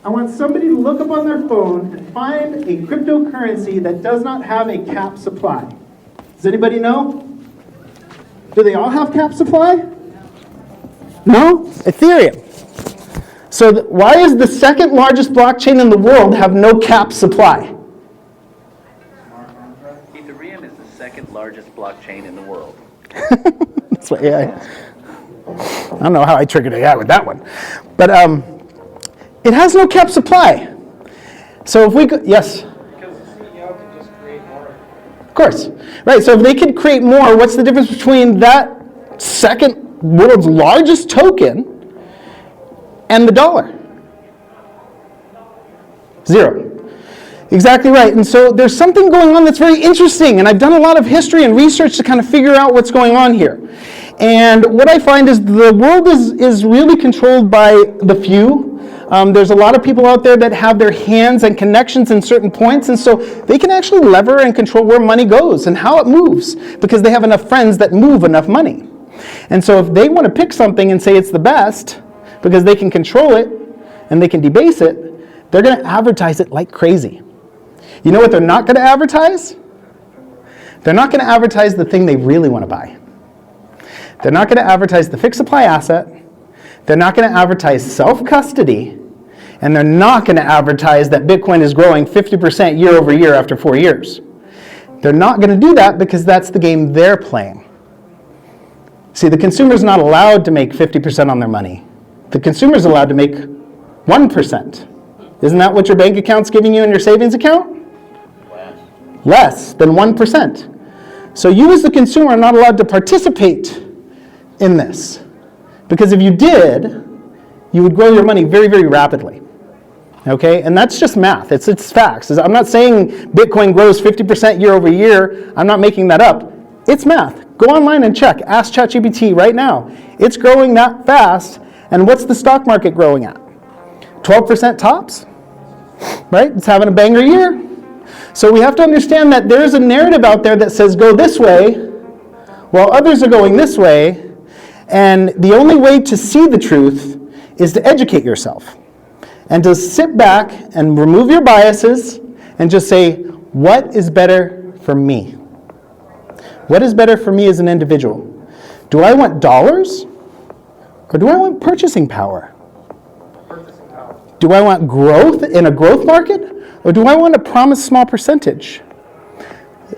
I want somebody to look up on their phone and find a cryptocurrency that does not have a cap supply. Does anybody know? Do they all have cap supply? No? Ethereum. So why is the second largest blockchain in the world have no cap supply? Ethereum is the second largest blockchain in the world. That's what, yeah. I don't know how I triggered AI with that one. But it has no cap supply. So if we could, yes? Because the CEO can just create more. Of course. Right, so if they could create more, what's the difference between that second world's largest token and the dollar? Zero. Exactly right. And so there's something going on that's very interesting, and I've done a lot of history and research to kind of figure out what's going on here. And what I find is the world is really controlled by the few. There's a lot of people out there that have their hands and connections in certain points, and so they can actually lever and control where money goes and how it moves because they have enough friends that move enough money. And so if they want to pick something and say it's the best because they can control it and they can debase it, they're going to advertise it like crazy. You know what they're not going to advertise? They're not going to advertise the thing they really want to buy. They're not going to advertise the fixed supply asset. They're not going to advertise self-custody. And they're not going to advertise that Bitcoin is growing 50% year over year after 4 years. They're not going to do that because that's the game they're playing. See, the consumer's not allowed to make 50% on their money. The consumer's allowed to make 1%. Isn't that what your bank account's giving you in your savings account? Less than 1%. So you as the consumer are not allowed to participate in this. Because if you did, you would grow your money very, very rapidly. Okay? And that's just math. It's facts. I'm not saying Bitcoin grows 50% year over year. I'm not making that up. It's math. Go online and check. Ask ChatGPT right now. It's growing that fast. And what's the stock market growing at? 12% tops? Right? It's having a banger year. So we have to understand that there's a narrative out there that says go this way, while others are going this way, and the only way to see the truth is to educate yourself and to sit back and remove your biases and just say, what is better for me? What is better for me as an individual? Do I want dollars or do I want purchasing power? Do I want growth in a growth market? Or do I want a promised small percentage?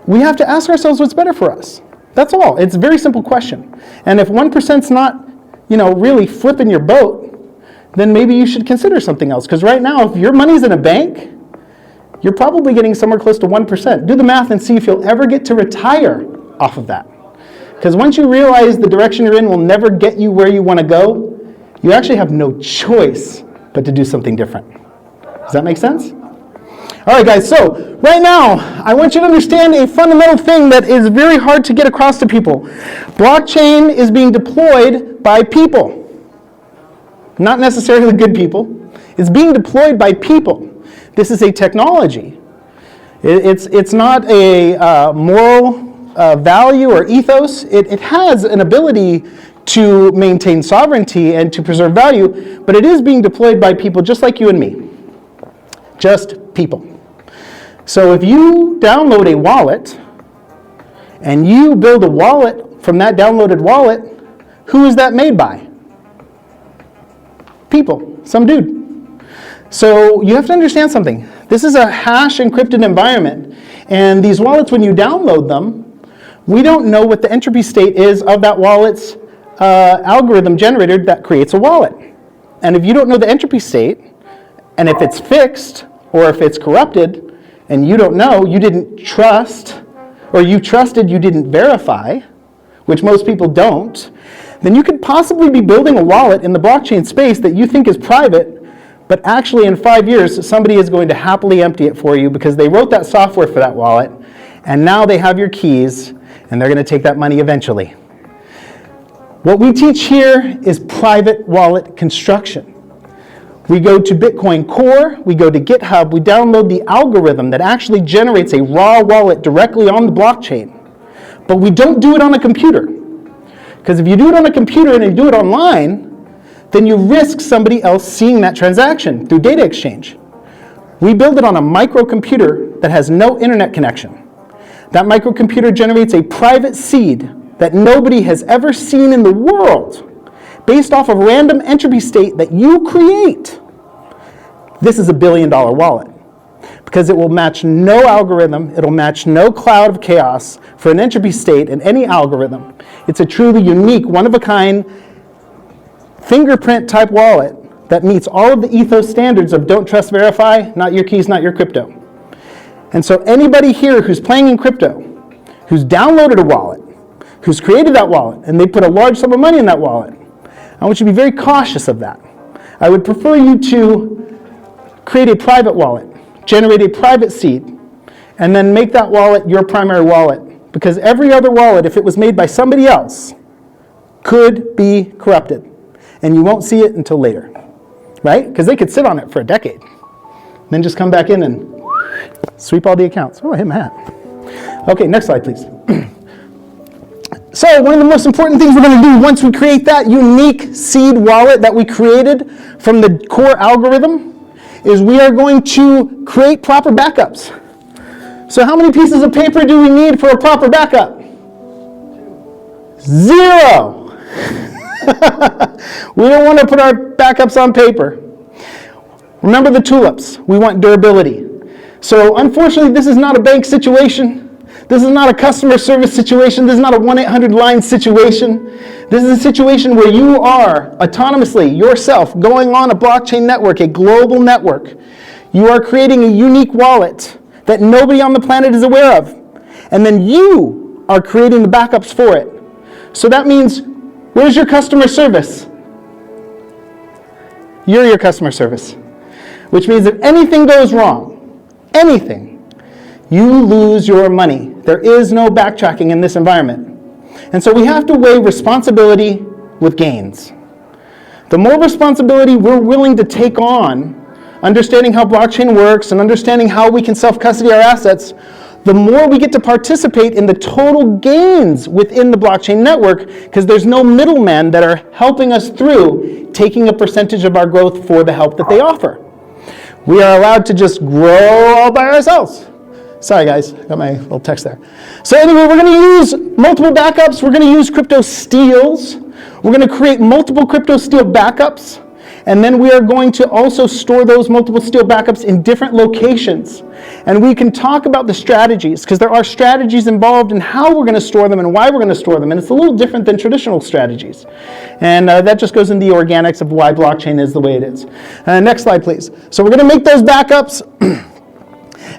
We have to ask ourselves what's better for us. That's all. It's a very simple question. And if 1%'s not, really flipping your boat, then maybe you should consider something else. Because right now, if your money's in a bank, you're probably getting somewhere close to 1%. Do the math and see if you'll ever get to retire off of that. Because once you realize the direction you're in will never get you where you want to go, you actually have no choice but to do something different. Does that make sense? All right, guys, so right now, I want you to understand a fundamental thing that is very hard to get across to people. Blockchain is being deployed by people, not necessarily good people. It's being deployed by people. This is a technology. It's not a moral value or ethos. It has an ability to maintain sovereignty and to preserve value, but it is being deployed by people just like you and me. Just people. So if you download a wallet and you build a wallet from that downloaded wallet, who is that made by? People, some dude. So you have to understand something. This is a hash encrypted environment, and these wallets, when you download them, we don't know what the entropy state is of that wallet's algorithm generator that creates a wallet. And if you don't know the entropy state, and if it's fixed or if it's corrupted, and you don't know, you didn't trust, or you trusted, you didn't verify, which most people don't, then you could possibly be building a wallet in the blockchain space that you think is private, but actually in 5 years, somebody is going to happily empty it for you because they wrote that software for that wallet, and now they have your keys, and they're going to take that money eventually. What we teach here is private wallet construction. We go to Bitcoin Core, we go to GitHub, we download the algorithm that actually generates a raw wallet directly on the blockchain. But we don't do it on a computer. Because if you do it on a computer and you do it online, then you risk somebody else seeing that transaction through data exchange. We build it on a microcomputer that has no internet connection. That microcomputer generates a private seed that nobody has ever seen in the world based off of random entropy state that you create. This is $1 billion wallet because it will match no algorithm, it'll match no cloud of chaos for an entropy state in any algorithm. It's a truly unique, one-of-a-kind, fingerprint type wallet that meets all of the ethos standards of don't trust, verify, not your keys, not your crypto. And so anybody here who's playing in crypto, who's downloaded a wallet, who's created that wallet, and they put a large sum of money in that wallet, I want you to be very cautious of that. I would prefer you to create a private wallet, generate a private seed, and then make that wallet your primary wallet. Because every other wallet, if it was made by somebody else, could be corrupted. And you won't see it until later, right? Because they could sit on it for a decade, then just come back in and sweep all the accounts. Oh, I hit my hat. Okay, next slide, please. So one of the most important things we're going to do once we create that unique seed wallet that we created from the core algorithm is we are going to create proper backups. So how many pieces of paper do we need for a proper backup? 0. We don't want to put our backups on paper. Remember the tulips. We want durability. So unfortunately, this is not a bank situation. This is not a customer service situation. This is not a 1-800 line situation. This is a situation where you are autonomously, yourself, going on a blockchain network, a global network. You are creating a unique wallet that nobody on the planet is aware of. And then you are creating the backups for it. So that means, where's your customer service? You're your customer service. Which means if anything goes wrong, anything, you lose your money. There is no backtracking in this environment. And so we have to weigh responsibility with gains. The more responsibility we're willing to take on, understanding how blockchain works and understanding how we can self-custody our assets, the more we get to participate in the total gains within the blockchain network, because there's no middlemen that are helping us through taking a percentage of our growth for the help that they offer. We are allowed to just grow all by ourselves. Sorry guys, got my little text there. So anyway, we're going to use multiple backups. We're going to use crypto steals. We're going to create multiple crypto steal backups. And then we are going to also store those multiple steal backups in different locations. And we can talk about the strategies, because there are strategies involved in how we're going to store them and why we're going to store them. And it's a little different than traditional strategies. And that just goes into the organics of why blockchain is the way it is. Next slide, please. So we're going to make those backups.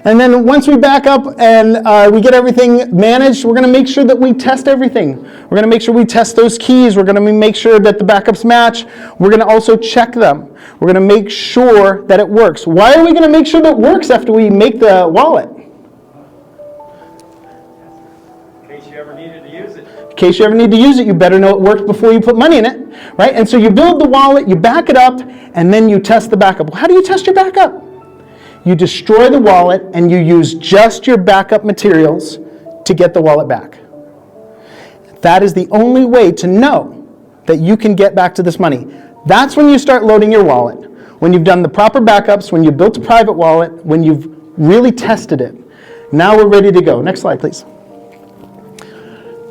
And then once we back up and we get everything managed, we're going to make sure that we test everything. We're going to make sure we test those keys. We're going to make sure that the backups match. We're going to also check them. We're going to make sure that it works. Why are we going to make sure that it works after we make the wallet? In case you ever needed to use it. In case you ever need to use it, you better know it worked before you put money in it, right? And so you build the wallet, you back it up, and then you test the backup. Well, how do you test your backup? You destroy the wallet and you use just your backup materials to get the wallet back. That is the only way to know that you can get back to this money. That's when you start loading your wallet. When you've done the proper backups, when you've built a private wallet, when you've really tested it. Now we're ready to go. Next slide, please.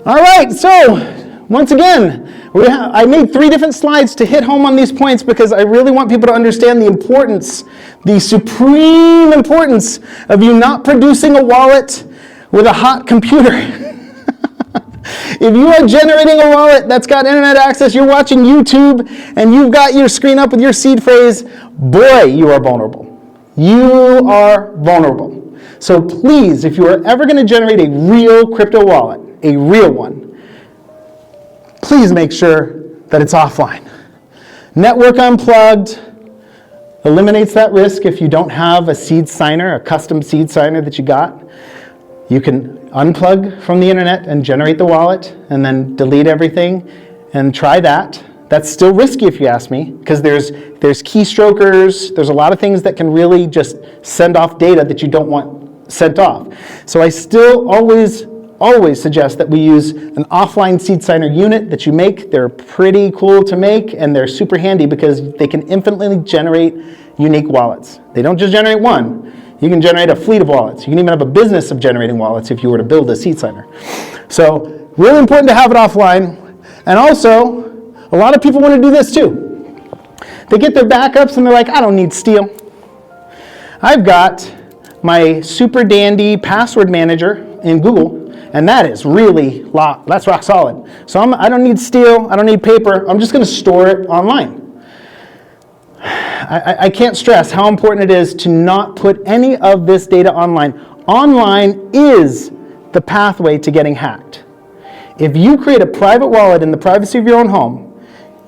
All right, so once again, I made 3 different slides to hit home on these points because I really want people to understand the importance, the supreme importance of you not producing a wallet with a hot computer. If you are generating a wallet that's got internet access, you're watching YouTube, and you've got your screen up with your seed phrase, boy, you are vulnerable. You are vulnerable. So please, if you are ever going to generate a real crypto wallet, a real one, please make sure that it's offline. Network unplugged eliminates that risk if you don't have a seed signer, a custom seed signer that you got. You can unplug from the internet and generate the wallet and then delete everything and try that. That's still risky if you ask me, because there's keystrokers, there's a lot of things that can really just send off data that you don't want sent off. So I still always always suggest that we use an offline seed signer unit that you make. They're pretty cool to make, and they're super handy because they can infinitely generate unique wallets. They don't just generate one. You can generate a fleet of wallets. You can even have a business of generating wallets if you were to build a seed signer. So really important to have it offline. And also, a lot of people want to do this too. They get their backups and they're like, I don't need Steel. I've got my super dandy password manager in Google, and that is really that's rock solid. So I don't need Steel, I don't need paper, I'm just going to store it online. I can't stress how important it is to not put any of this data online. Online is the pathway to getting hacked. If you create a private wallet in the privacy of your own home,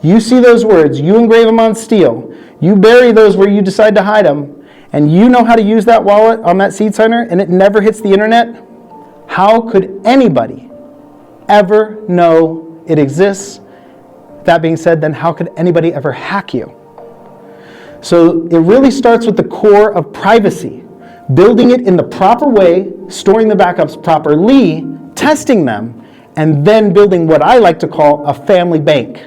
you see those words, you engrave them on Steel, you bury those where you decide to hide them, and you know how to use that wallet on that seed signer, and it never hits the internet, how could anybody ever know it exists? That being said, then how could anybody ever hack you? So it really starts with the core of privacy, building it in the proper way, storing the backups properly, testing them, and then building what I like to call a family bank.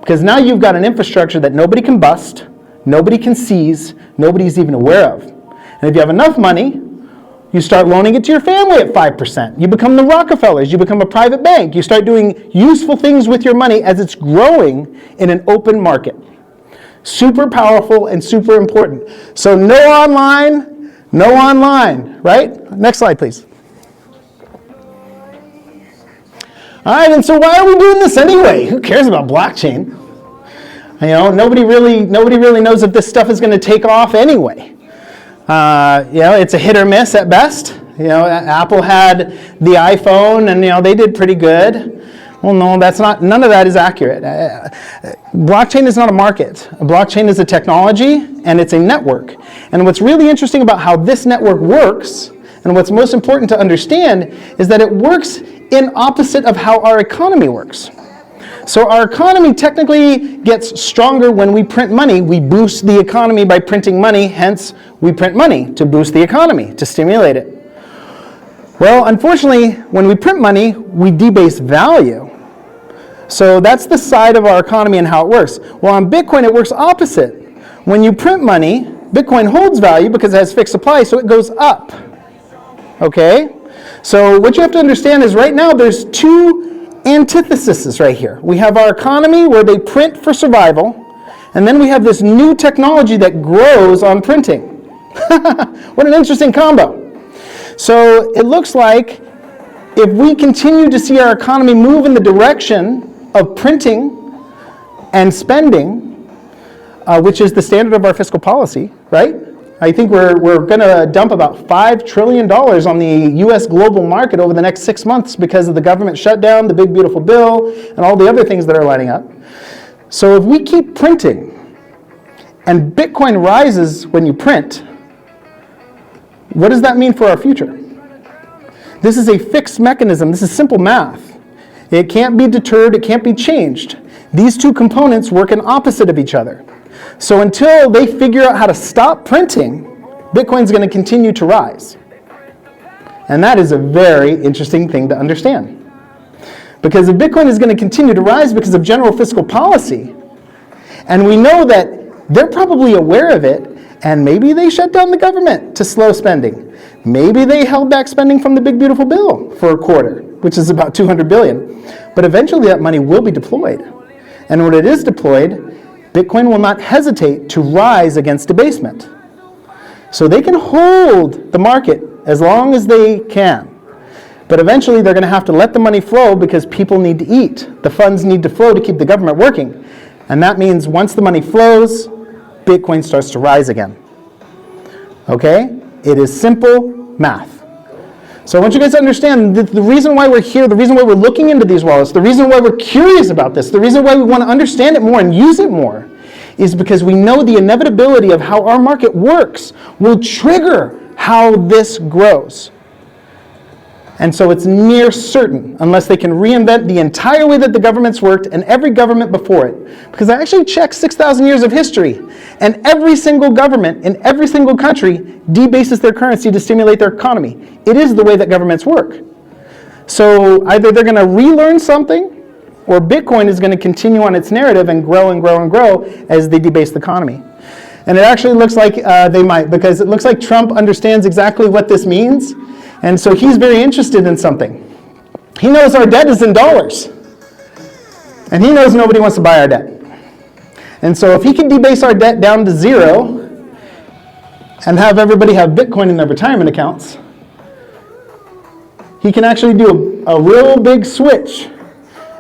Because now you've got an infrastructure that nobody can bust, nobody can seize, nobody's even aware of. And if you have enough money, you start loaning it to your family at 5%. You become the Rockefellers, you become a private bank, you start doing useful things with your money as it's growing in an open market. Super powerful and super important. So no online, right? Next slide, please. All right, and so why are we doing this anyway? Who cares about blockchain? You know, nobody really knows if this stuff is going to take off anyway. You know, it's a hit or miss at best. You know, Apple had the iPhone, and they did pretty good. Well, no, none of that is accurate. Blockchain is not a market. A blockchain is a technology, and it's a network. And what's really interesting about how this network works, and what's most important to understand, is that it works in opposite of how our economy works. So our economy technically gets stronger when we print money. We boost the economy by printing money, hence we print money to boost the economy, to stimulate it. Well, unfortunately, when we print money, we debase value. So that's the side of our economy and how it works. Well, on Bitcoin, it works opposite. When you print money, Bitcoin holds value because it has fixed supply, so it goes up. Okay? So what you have to understand is right now there's two antitheses right here. We have our economy where they print for survival, and then we have this new technology that grows on printing. What an interesting combo. So it looks like if we continue to see our economy move in the direction of printing and spending, which is the standard of our fiscal policy, right? I think we're going to dump about $5 trillion on the U.S. global market over the next 6 months because of the government shutdown, the big beautiful bill, and all the other things that are lining up. So if we keep printing and Bitcoin rises when you print, what does that mean for our future? This is a fixed mechanism. This is simple math. It can't be deterred. It can't be changed. These two components work in opposite of each other. So until they figure out how to stop printing, Bitcoin's going to continue to rise. And that is a very interesting thing to understand. Because if Bitcoin is going to continue to rise because of general fiscal policy, and we know that they're probably aware of it, and maybe they shut down the government to slow spending. Maybe they held back spending from the big beautiful bill for a quarter, which is about $200 billion. But eventually that money will be deployed. And when it is deployed, Bitcoin will not hesitate to rise against debasement. So they can hold the market as long as they can. But eventually they're going to have to let the money flow because people need to eat. The funds need to flow to keep the government working. And that means once the money flows, Bitcoin starts to rise again. Okay? It is simple math. So I want you guys to understand the reason why we're here, the reason why we're looking into these wallets, the reason why we're curious about this, the reason why we want to understand it more and use it more is because we know the inevitability of how our market works will trigger how this grows. And so it's near certain, unless they can reinvent the entire way that the government's worked and every government before it. Because I actually checked 6,000 years of history, and every single government in every single country debases their currency to stimulate their economy. It is the way that governments work. So either they're going to relearn something, or Bitcoin is going to continue on its narrative and grow and grow and grow as they debase the economy. And it actually looks like they might, because it looks like Trump understands exactly what this means, and so he's very interested in something. He knows our debt is in dollars, and he knows nobody wants to buy our debt. And so if he can debase our debt down to zero and have everybody have Bitcoin in their retirement accounts, he can actually do a real big switch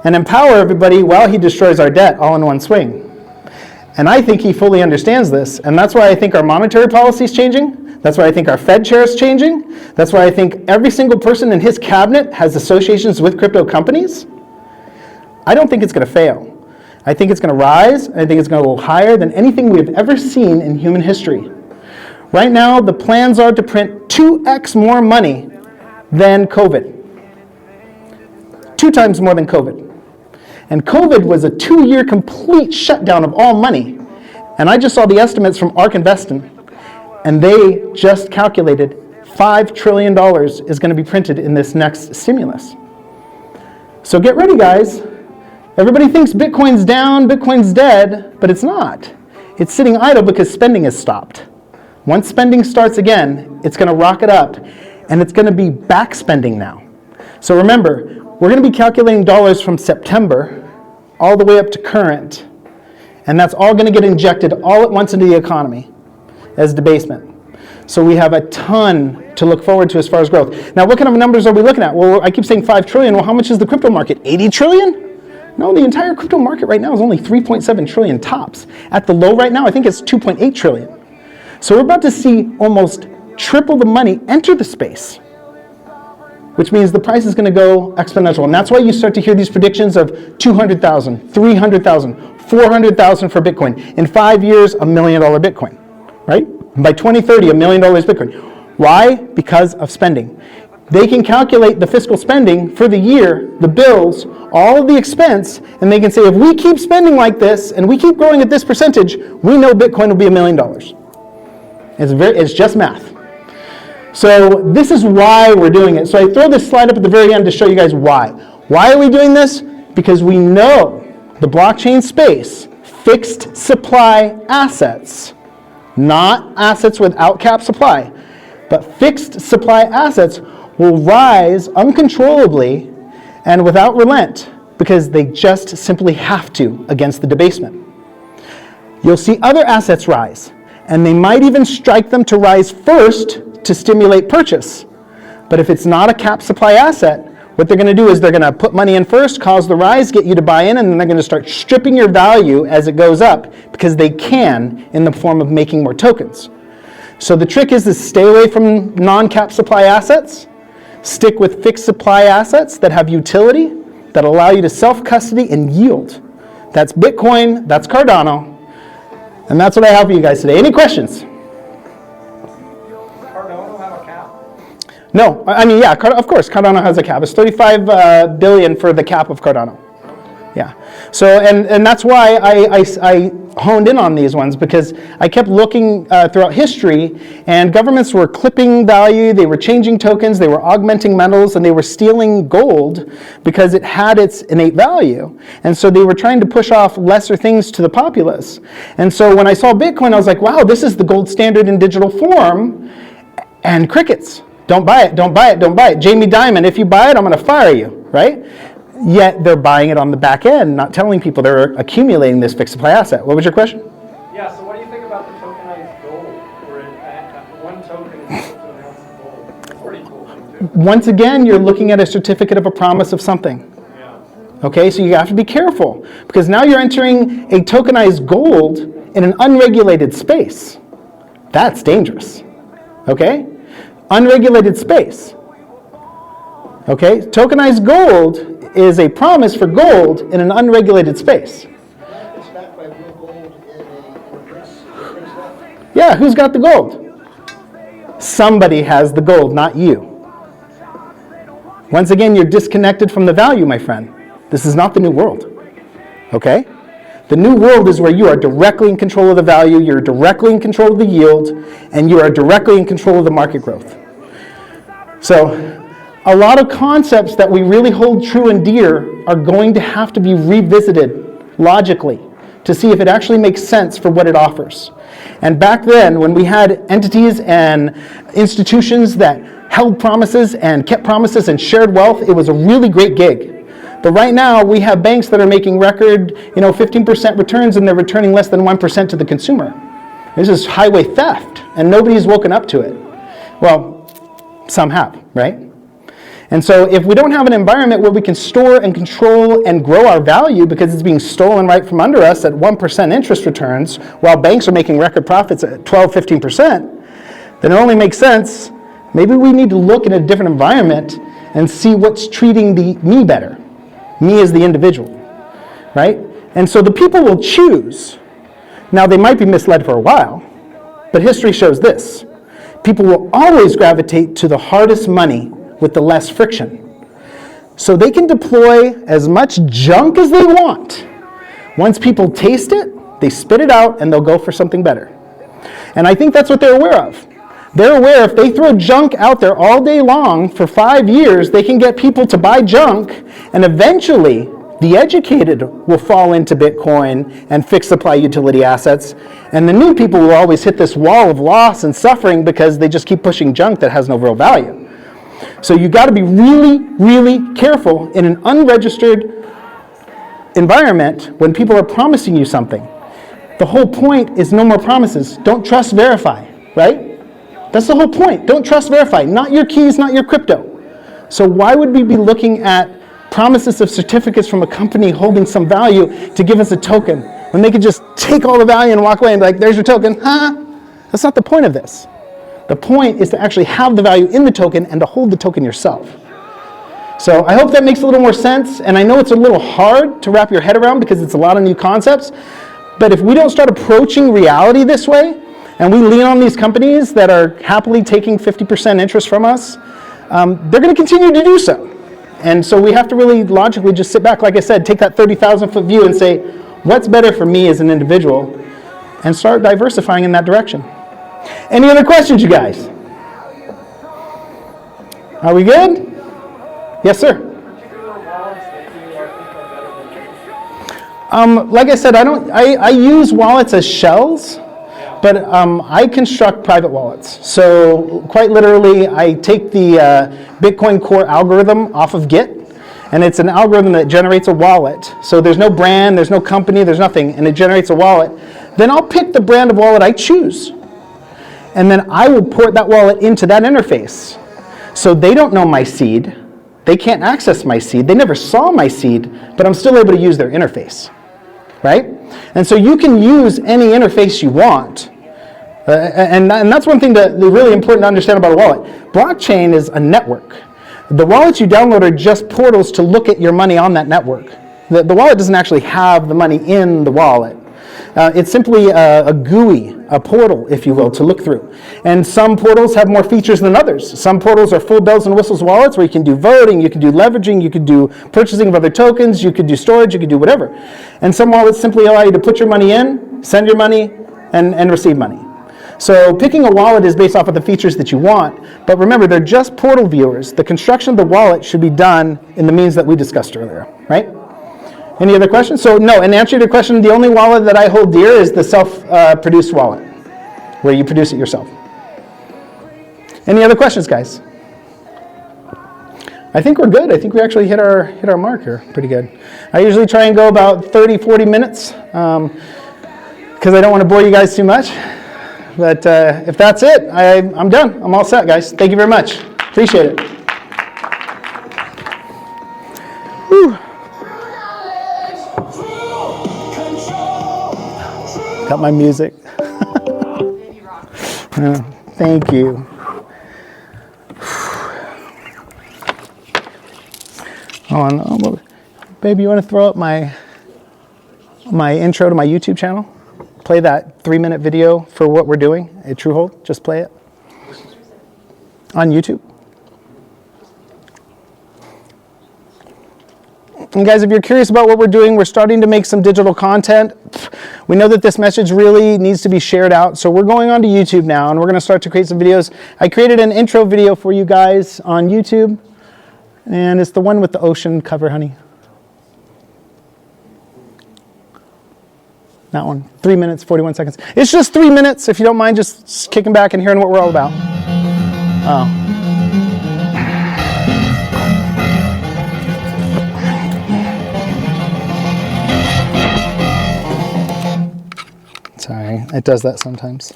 and empower everybody while he destroys our debt all in one swing. And I think he fully understands this, and that's why I think our monetary policy is changing. That's why I think our Fed chair is changing. That's why I think every single person in his cabinet has associations with crypto companies. I don't think it's going to fail. I think it's going to rise. I think it's going to go higher than anything we've ever seen in human history. Right now, the plans are to print 2x more money than COVID. 2 times more than COVID. And COVID was a 2-year complete shutdown of all money. And I just saw the estimates from ARK Investing, and they just calculated $5 trillion is going to be printed in this next stimulus. So get ready, guys. Everybody thinks Bitcoin's down, Bitcoin's dead, but it's not. It's sitting idle because spending has stopped. Once spending starts again, it's going to rocket up, and it's going to be back spending now. So remember, we're going to be calculating dollars from September all the way up to current, and that's all going to get injected all at once into the economy as debasement. So we have a ton to look forward to as far as growth. Now, what kind of numbers are we looking at? Well, I keep saying 5 trillion. Well, how much is the crypto market? 80 trillion? No, the entire crypto market right now is only 3.7 trillion tops. At the low right now, I think it's 2.8 trillion. So we're about to see almost triple the money enter the space, which means the price is going to go exponential. And that's why you start to hear these predictions of 200,000, 300,000, 400,000 for Bitcoin. In 5 years, $1 million Bitcoin, right? And by 2030, $1 million Bitcoin. Why? Because of spending. They can calculate the fiscal spending for the year, the bills, all of the expense, and they can say, if we keep spending like this and we keep growing at this percentage, we know Bitcoin will be $1 million. It's just math. So this is why we're doing it. So I throw this slide up at the very end to show you guys why. Why are we doing this? Because we know the blockchain space, fixed supply assets, not assets without cap supply, but fixed supply assets will rise uncontrollably and without relent because they just simply have to against the debasement. You'll see other assets rise, and they might even strike them to rise first to stimulate purchase. But if it's not a cap supply asset, what they're going to do is they're going to put money in first, cause the rise, get you to buy in, and then they're going to start stripping your value as it goes up because they can in the form of making more tokens. So the trick is to stay away from non-cap supply assets, stick with fixed supply assets that have utility, that allow you to self-custody and yield. That's Bitcoin, that's Cardano, and that's what I have for you guys today. Any questions? Cardano have a cap? No, I mean, yeah, of course, Cardano has a cap. It's 35 billion for the cap of Cardano. Yeah, so, and that's why I honed in on these ones, because I kept looking throughout history, and governments were clipping value, they were changing tokens, they were augmenting metals, and they were stealing gold because it had its innate value. And so they were trying to push off lesser things to the populace. And so when I saw Bitcoin, I was like, wow, this is the gold standard in digital form, and crickets. Don't buy it, don't buy it, don't buy it. Jamie Dimon, if you buy it, I'm going to fire you, right? Yet they're buying it on the back end, not telling people they're accumulating this fixed supply asset. What was your question? Yeah, so what do you think about the tokenized gold, where one token is equal to an ounce of gold? It's pretty cool thing, too. Once again, you're looking at a certificate of a promise of something. Yeah. Okay, so you have to be careful, because now you're entering a tokenized gold in an unregulated space. That's dangerous. Okay? Unregulated space. Okay? Tokenized gold is a promise for gold in an unregulated space. It's backed by real gold in a press level. Yeah, who's got the gold? Somebody has the gold, not you. Once again, you're disconnected from the value, my friend. This is not the new world. Okay? The new world is where you are directly in control of the value, you're directly in control of the yield, and you are directly in control of the market growth. So, a lot of concepts that we really hold true and dear are going to have to be revisited logically to see if it actually makes sense for what it offers. And back then, when we had entities and institutions that held promises and kept promises and shared wealth, it was a really great gig. But right now, we have banks that are making record, 15% returns, and they're returning less than 1% to the consumer. This is highway theft, and nobody's woken up to it. Well, some have, right? And so if we don't have an environment where we can store and control and grow our value because it's being stolen right from under us at 1% interest returns, while banks are making record profits at 12, 15%, then it only makes sense. Maybe we need to look in a different environment and see what's treating me better, me as the individual, right? And so the people will choose. Now, they might be misled for a while, but history shows this. People will always gravitate to the hardest money with the less friction. So they can deploy as much junk as they want. Once people taste it, they spit it out and they'll go for something better. And I think that's what they're aware of. They're aware if they throw junk out there all day long for 5 years, they can get people to buy junk, and eventually the educated will fall into Bitcoin and fixed supply utility assets, and the new people will always hit this wall of loss and suffering because they just keep pushing junk that has no real value. So you got to be really, really careful in an unregistered environment when people are promising you something. The whole point is no more promises. Don't trust, verify, right? That's the whole point. Don't trust, verify. Not your keys, not your crypto. So why would we be looking at promises of certificates from a company holding some value to give us a token when they could just take all the value and walk away and be like, there's your token? That's not the point of this. The point is to actually have the value in the token and to hold the token yourself. So I hope that makes a little more sense, and I know it's a little hard to wrap your head around because it's a lot of new concepts, but if we don't start approaching reality this way, and we lean on these companies that are happily taking 50% interest from us, they're going to continue to do so. And so we have to really logically just sit back, like I said, take that 30,000-foot view and say, what's better for me as an individual, and start diversifying in that direction. Any other questions, you guys? Are we good? Yes, sir. Like I said, I use wallets as shells, but I construct private wallets. So quite literally, I take the Bitcoin Core algorithm off of Git, and it's an algorithm that generates a wallet. So there's no brand, there's no company, there's nothing, and it generates a wallet. Then I'll pick the brand of wallet I choose, and then I will port that wallet into that interface. So they don't know my seed, they can't access my seed, they never saw my seed, but I'm still able to use their interface, right? And so you can use any interface you want. And that's one thing that's really important to understand about a wallet. Blockchain is a network. The wallets you download are just portals to look at your money on that network. The wallet doesn't actually have the money in the wallet. It's simply a GUI, a portal, if you will, to look through. And some portals have more features than others. Some portals are full bells and whistles wallets where you can do voting, you can do leveraging, you can do purchasing of other tokens, you could do storage, you could do whatever. And some wallets simply allow you to put your money in, send your money, and receive money. So picking a wallet is based off of the features that you want, but remember, they're just portal viewers. The construction of the wallet should be done in the means that we discussed earlier, right? Any other questions? So no, in answer to your question, the only wallet that I hold dear is the self-produced wallet, where you produce it yourself. Any other questions, guys? I think we're good. I think we actually hit our mark here pretty good. I usually try and go about 30, 40 minutes because I don't want to bore you guys too much. But if that's it, I'm done. I'm all set, guys. Thank you very much. Appreciate it. Whew. Got my music. Thank you. Oh, baby, you want to throw up my intro to my YouTube channel? Play that 3-minute video for what we're doing at Truehold. Just play it on YouTube. And guys, if you're curious about what we're doing, we're starting to make some digital content. We know that this message really needs to be shared out, so we're going on to YouTube now, and we're going to start to create some videos. I created an intro video for you guys on YouTube. And it's the one with the ocean cover, honey. That one. 3 minutes, 41 seconds. It's just 3 minutes, if you don't mind just kicking back and hearing what we're all about. Oh. Sorry, it does that sometimes.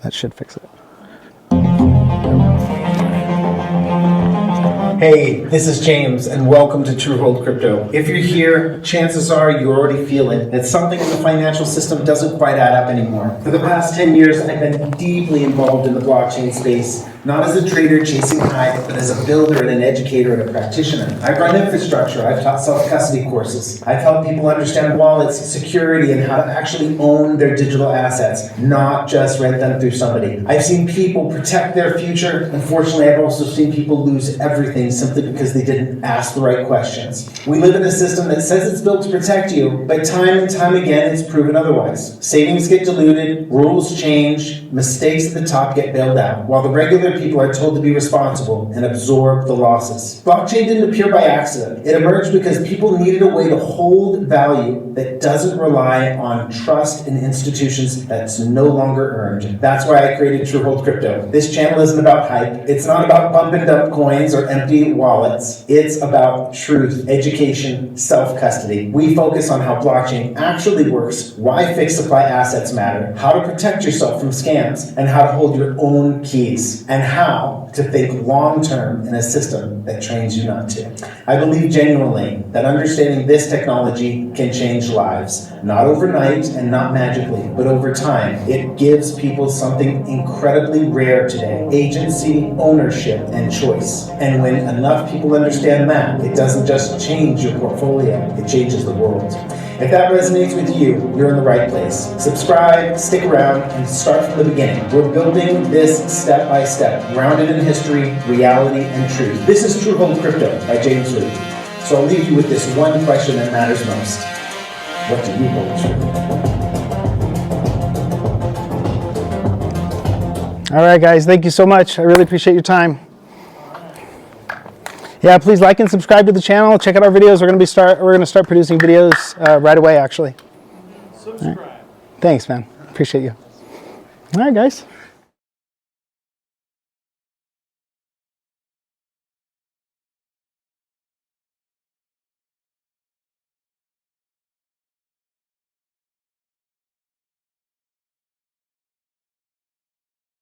That should fix it. Hey, this is James, and welcome to True Hold Crypto. If you're here, chances are you already feel it, that something in the financial system doesn't quite add up anymore. For the past 10 years, I've been deeply involved in the blockchain space, not as a trader chasing hype, but as a builder and an educator and a practitioner. I've run infrastructure, I've taught self-custody courses, I've helped people understand wallets, security, and how to actually own their digital assets, not just rent them through somebody. I've seen people protect their future. Unfortunately, I've also seen people lose everything simply because they didn't ask the right questions. We live in a system that says it's built to protect you, but time and time again it's proven otherwise. Savings get diluted, rules change, mistakes at the top get bailed out, while the regular people are told to be responsible and absorb the losses. Blockchain didn't appear by accident. It emerged because people needed a way to hold value that doesn't rely on trust in institutions that's no longer earned. That's why I created True Hold Crypto. This channel isn't about hype. It's not about pump and dump coins or empty wallets. It's about truth, education, self-custody. We focus on how blockchain actually works, why fixed supply assets matter, how to protect yourself from scams, and how to hold your own keys, and how to think long-term in a system that trains you not to. I believe genuinely that understanding this technology can change lives, not overnight and not magically, but over time. It gives people something incredibly rare today: agency, ownership, and choice. And when enough people understand that, it doesn't just change your portfolio, it changes the world. If that resonates with you, you're in the right place. Subscribe, stick around, and start from the beginning. We're building this step by step, grounded in history, reality, and truth. This is True Hold Crypto by James Rupe. So I'll leave you with this one question that matters most. What do you hold true? All right, guys, thank you so much. I really appreciate your time. Yeah, please like and subscribe to the channel. Check out our videos. We're going to start producing videos right away, actually. Subscribe. Right. Thanks, man. Appreciate you. All right, guys.